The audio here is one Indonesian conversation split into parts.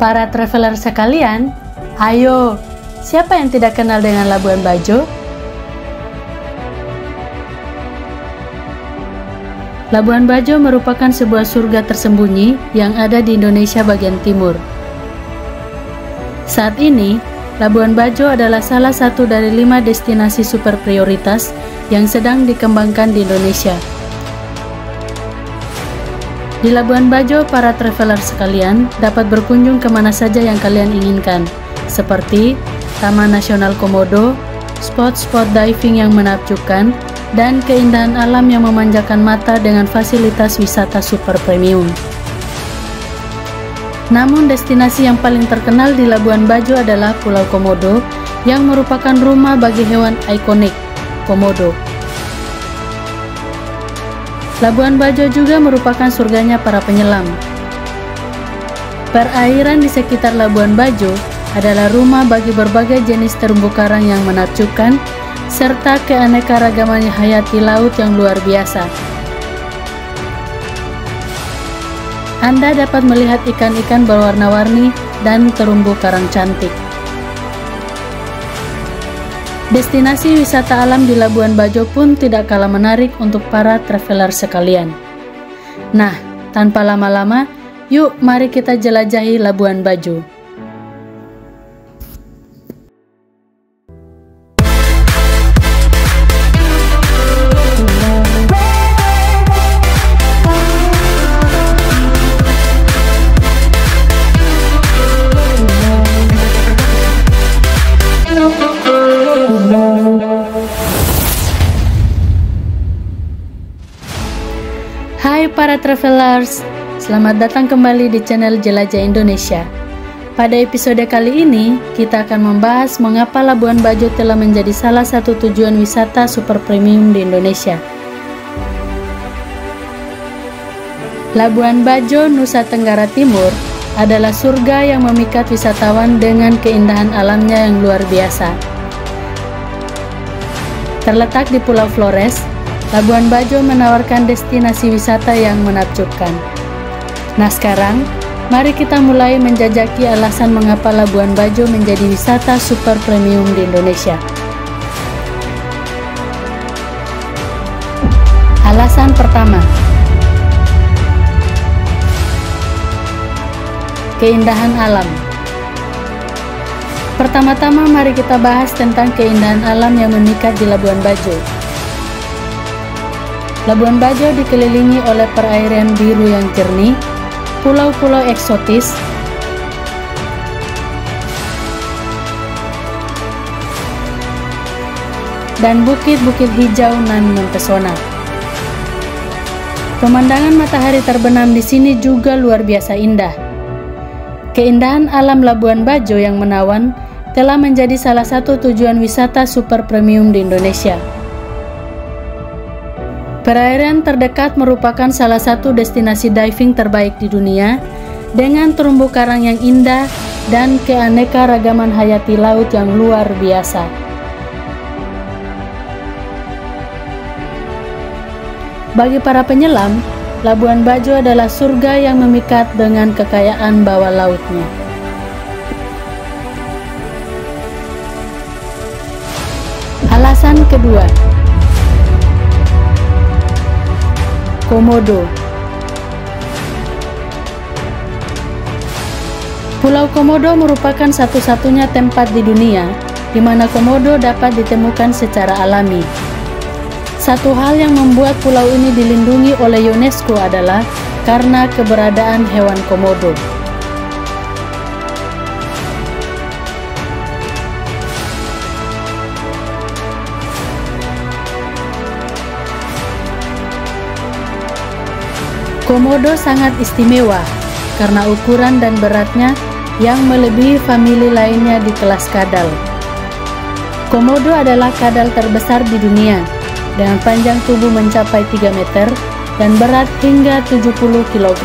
Para traveler sekalian, ayo, siapa yang tidak kenal dengan Labuan Bajo? Labuan Bajo merupakan sebuah surga tersembunyi yang ada di Indonesia bagian timur. Saat ini, Labuan Bajo adalah salah satu dari 5 destinasi super prioritas yang sedang dikembangkan di Indonesia. Di Labuan Bajo, para traveler sekalian dapat berkunjung kemana saja yang kalian inginkan, seperti Taman Nasional Komodo, spot-spot diving yang menakjubkan, dan keindahan alam yang memanjakan mata dengan fasilitas wisata super premium. Namun destinasi yang paling terkenal di Labuan Bajo adalah Pulau Komodo yang merupakan rumah bagi hewan ikonik, komodo. Labuan Bajo juga merupakan surganya para penyelam. Perairan di sekitar Labuan Bajo adalah rumah bagi berbagai jenis terumbu karang yang menakjubkan, serta keanekaragaman hayati laut yang luar biasa. Anda dapat melihat ikan-ikan berwarna-warni dan terumbu karang cantik. Destinasi wisata alam di Labuan Bajo pun tidak kalah menarik untuk para traveler sekalian. Nah, tanpa lama-lama, yuk mari kita jelajahi Labuan Bajo. Hai para travelers, selamat datang kembali di channel Jelajah Indonesia. Pada episode kali ini, kita akan membahas mengapa Labuan Bajo telah menjadi salah satu tujuan wisata super premium di Indonesia. Labuan Bajo, Nusa Tenggara Timur adalah surga yang memikat wisatawan dengan keindahan alamnya yang luar biasa. Terletak di Pulau Flores, Labuan Bajo menawarkan destinasi wisata yang menakjubkan. Nah sekarang, mari kita mulai menjajaki alasan mengapa Labuan Bajo menjadi wisata super premium di Indonesia. Alasan pertama, keindahan alam. Pertama-tama mari kita bahas tentang keindahan alam yang memikat di Labuan Bajo. Labuan Bajo dikelilingi oleh perairan biru yang jernih, pulau-pulau eksotis, dan bukit-bukit hijau nan mempesona. Pemandangan matahari terbenam di sini juga luar biasa indah. Keindahan alam Labuan Bajo yang menawan telah menjadi salah satu tujuan wisata super premium di Indonesia. Perairan terdekat merupakan salah satu destinasi diving terbaik di dunia, dengan terumbu karang yang indah dan keanekaragaman hayati laut yang luar biasa. Bagi para penyelam, Labuan Bajo adalah surga yang memikat dengan kekayaan bawah lautnya. Alasan kedua, Komodo. Pulau Komodo merupakan satu-satunya tempat di dunia di mana komodo dapat ditemukan secara alami. Satu hal yang membuat pulau ini dilindungi oleh UNESCO adalah karena keberadaan hewan komodo. Komodo sangat istimewa karena ukuran dan beratnya yang melebihi famili lainnya di kelas kadal. Komodo adalah kadal terbesar di dunia dengan panjang tubuh mencapai 3 meter dan berat hingga 70 kg.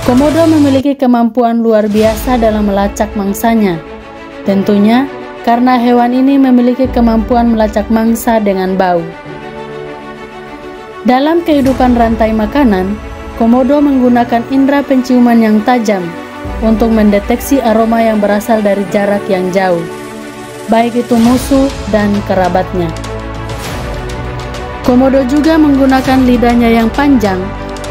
Komodo memiliki kemampuan luar biasa dalam melacak mangsanya. Tentunya karena hewan ini memiliki kemampuan melacak mangsa dengan bau. Dalam kehidupan rantai makanan, Komodo menggunakan indera penciuman yang tajam untuk mendeteksi aroma yang berasal dari jarak yang jauh, baik itu musuh dan kerabatnya. Komodo juga menggunakan lidahnya yang panjang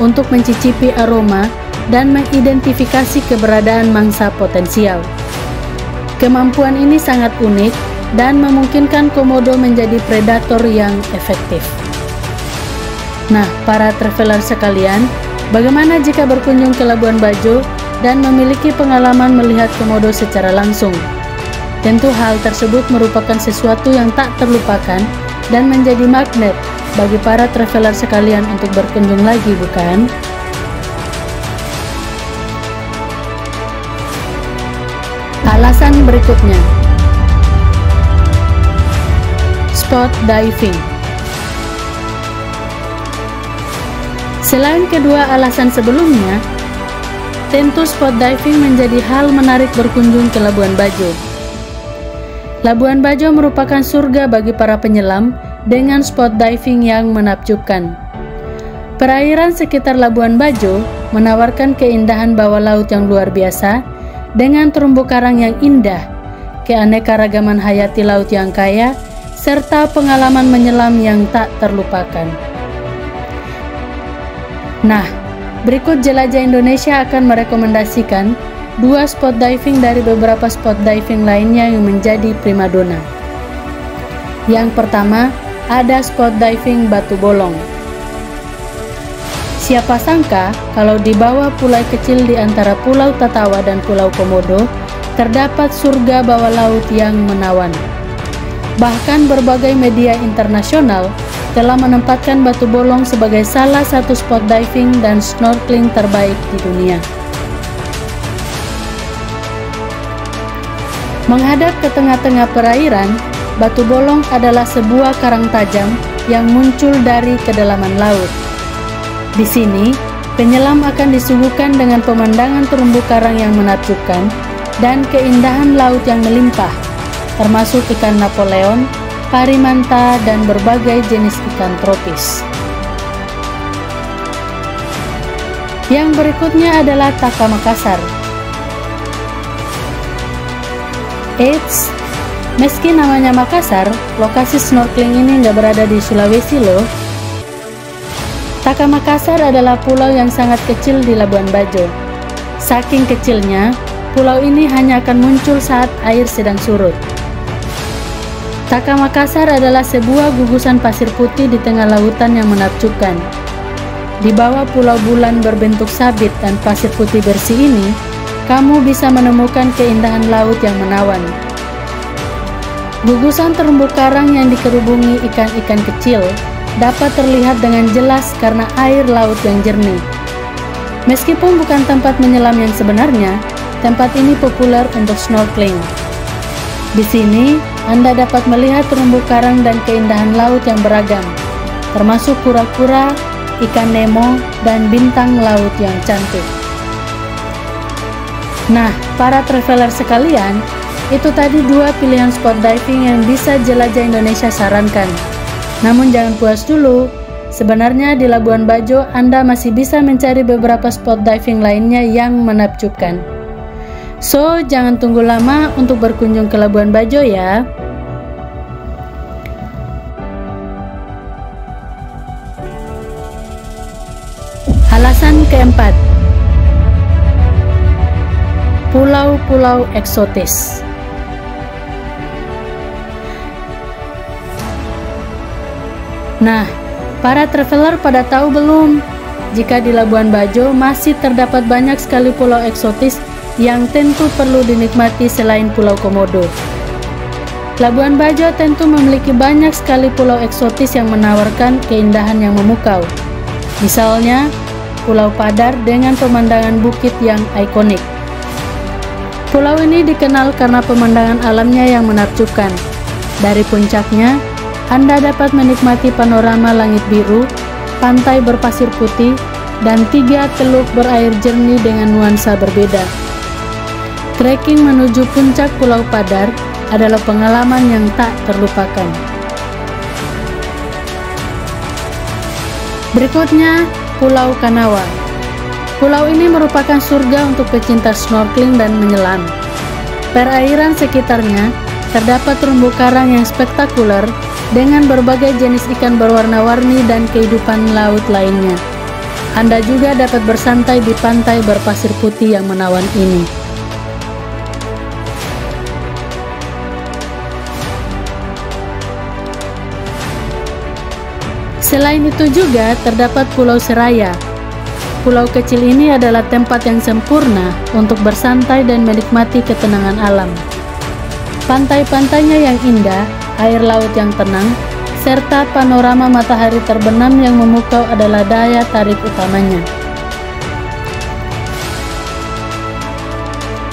untuk mencicipi aroma dan mengidentifikasi keberadaan mangsa potensial. Kemampuan ini sangat unik dan memungkinkan komodo menjadi predator yang efektif. Nah, para traveler sekalian, bagaimana jika berkunjung ke Labuan Bajo dan memiliki pengalaman melihat komodo secara langsung? Tentu hal tersebut merupakan sesuatu yang tak terlupakan dan menjadi magnet bagi para traveler sekalian untuk berkunjung lagi, bukan? Alasan berikutnya, spot diving. Selain kedua alasan sebelumnya, tentu spot diving menjadi hal menarik berkunjung ke Labuan Bajo. Labuan Bajo merupakan surga bagi para penyelam dengan spot diving yang menakjubkan. Perairan sekitar Labuan Bajo menawarkan keindahan bawah laut yang luar biasa dengan terumbu karang yang indah, keanekaragaman hayati laut yang kaya, serta pengalaman menyelam yang tak terlupakan. Nah, berikut Jelajah Indonesia akan merekomendasikan 2 spot diving dari beberapa spot diving lainnya yang menjadi primadona. Yang pertama, ada spot diving Batu Bolong. Siapa sangka kalau di bawah pulau kecil di antara Pulau Tatawa dan Pulau Komodo terdapat surga bawah laut yang menawan. Bahkan berbagai media internasional telah menempatkan Batu Bolong sebagai salah satu spot diving dan snorkeling terbaik di dunia. Menghadap ke tengah-tengah perairan, Batu Bolong adalah sebuah karang tajam yang muncul dari kedalaman laut. Di sini, penyelam akan disuguhkan dengan pemandangan terumbu karang yang menakjubkan dan keindahan laut yang melimpah, termasuk ikan Napoleon, parimanta, dan berbagai jenis ikan tropis. Yang berikutnya adalah Taka Makassar. Eits, meski namanya Makassar, lokasi snorkeling ini nggak berada di Sulawesi loh. Taka Makassar adalah pulau yang sangat kecil di Labuan Bajo. Saking kecilnya, pulau ini hanya akan muncul saat air sedang surut. Taka Makassar adalah sebuah gugusan pasir putih di tengah lautan yang menakjubkan. Di bawah pulau bulan berbentuk sabit dan pasir putih bersih ini, kamu bisa menemukan keindahan laut yang menawan. Gugusan terumbu karang yang dikerubungi ikan-ikan kecil dapat terlihat dengan jelas karena air laut yang jernih. Meskipun bukan tempat menyelam yang sebenarnya, tempat ini populer untuk snorkeling. Di sini, Anda dapat melihat terumbu karang dan keindahan laut yang beragam, termasuk kura-kura, ikan Nemo, dan bintang laut yang cantik. Nah, para traveler sekalian, itu tadi 2 pilihan spot diving yang bisa Jelajah Indonesia sarankan. Namun jangan puas dulu, sebenarnya di Labuan Bajo Anda masih bisa mencari beberapa spot diving lainnya yang menakjubkan. So, jangan tunggu lama untuk berkunjung ke Labuan Bajo ya. Alasan keempat, pulau-pulau eksotis. Nah, para traveler pada tahu belum? Jika di Labuan Bajo masih terdapat banyak sekali pulau eksotis yang tentu perlu dinikmati selain Pulau Komodo. Labuan Bajo tentu memiliki banyak sekali pulau eksotis yang menawarkan keindahan yang memukau. Misalnya, Pulau Padar dengan pemandangan bukit yang ikonik. Pulau ini dikenal karena pemandangan alamnya yang menakjubkan. Dari puncaknya, Anda dapat menikmati panorama langit biru, pantai berpasir putih, dan 3 teluk berair jernih dengan nuansa berbeda. Trekking menuju puncak Pulau Padar adalah pengalaman yang tak terlupakan. Berikutnya, Pulau Kanawa. Pulau ini merupakan surga untuk pecinta snorkeling dan menyelam. Perairan sekitarnya terdapat terumbu karang yang spektakuler dengan berbagai jenis ikan berwarna-warni dan kehidupan laut lainnya. Anda juga dapat bersantai di pantai berpasir putih yang menawan ini. Selain itu juga terdapat Pulau Seraya. Pulau kecil ini adalah tempat yang sempurna untuk bersantai dan menikmati ketenangan alam. Pantai-pantainya yang indah, air laut yang tenang, serta panorama matahari terbenam yang memukau adalah daya tarik utamanya.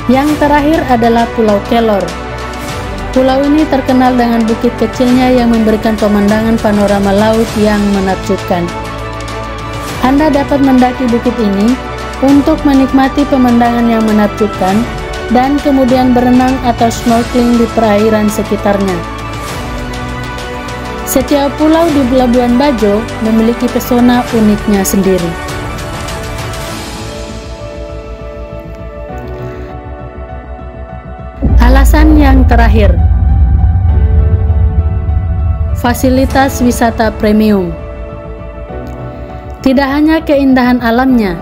Yang terakhir adalah Pulau Kelor. Pulau ini terkenal dengan bukit kecilnya yang memberikan pemandangan panorama laut yang menakjubkan. Anda dapat mendaki bukit ini untuk menikmati pemandangan yang menakjubkan dan kemudian berenang atau snorkeling di perairan sekitarnya. Setiap pulau di Labuan Bajo memiliki pesona uniknya sendiri. Alasan yang terakhir, fasilitas wisata premium. Tidak hanya keindahan alamnya,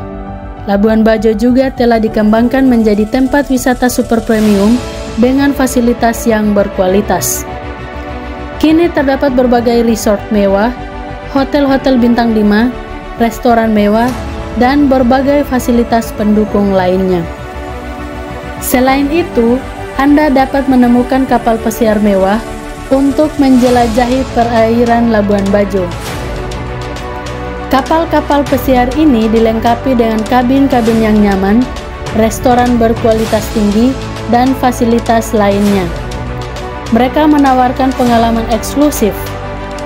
Labuan Bajo juga telah dikembangkan menjadi tempat wisata super premium dengan fasilitas yang berkualitas. Kini terdapat berbagai resort mewah, hotel-hotel bintang 5, restoran mewah, dan berbagai fasilitas pendukung lainnya. Selain itu, Anda dapat menemukan kapal pesiar mewah untuk menjelajahi perairan Labuan Bajo. Kapal-kapal pesiar ini dilengkapi dengan kabin-kabin yang nyaman, restoran berkualitas tinggi, dan fasilitas lainnya. Mereka menawarkan pengalaman eksklusif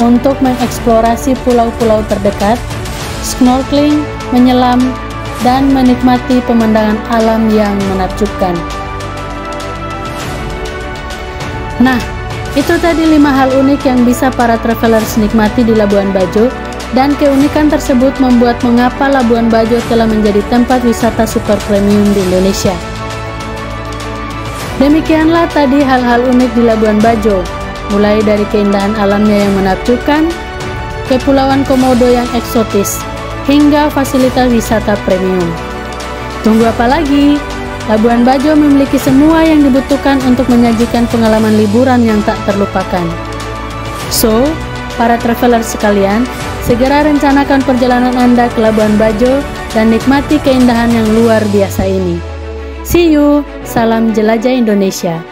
untuk mengeksplorasi pulau-pulau terdekat, snorkeling, menyelam, dan menikmati pemandangan alam yang menakjubkan. Nah, itu tadi 5 hal unik yang bisa para travelers nikmati di Labuan Bajo. Dan keunikan tersebut membuat mengapa Labuan Bajo telah menjadi tempat wisata super premium di Indonesia. Demikianlah tadi hal-hal unik di Labuan Bajo, mulai dari keindahan alamnya yang menakjubkan, Kepulauan Komodo yang eksotis, hingga fasilitas wisata premium. Tunggu apa lagi? Labuan Bajo memiliki semua yang dibutuhkan untuk menyajikan pengalaman liburan yang tak terlupakan. So, para traveler sekalian, segera rencanakan perjalanan Anda ke Labuan Bajo dan nikmati keindahan yang luar biasa ini. See you, salam jelajah Indonesia.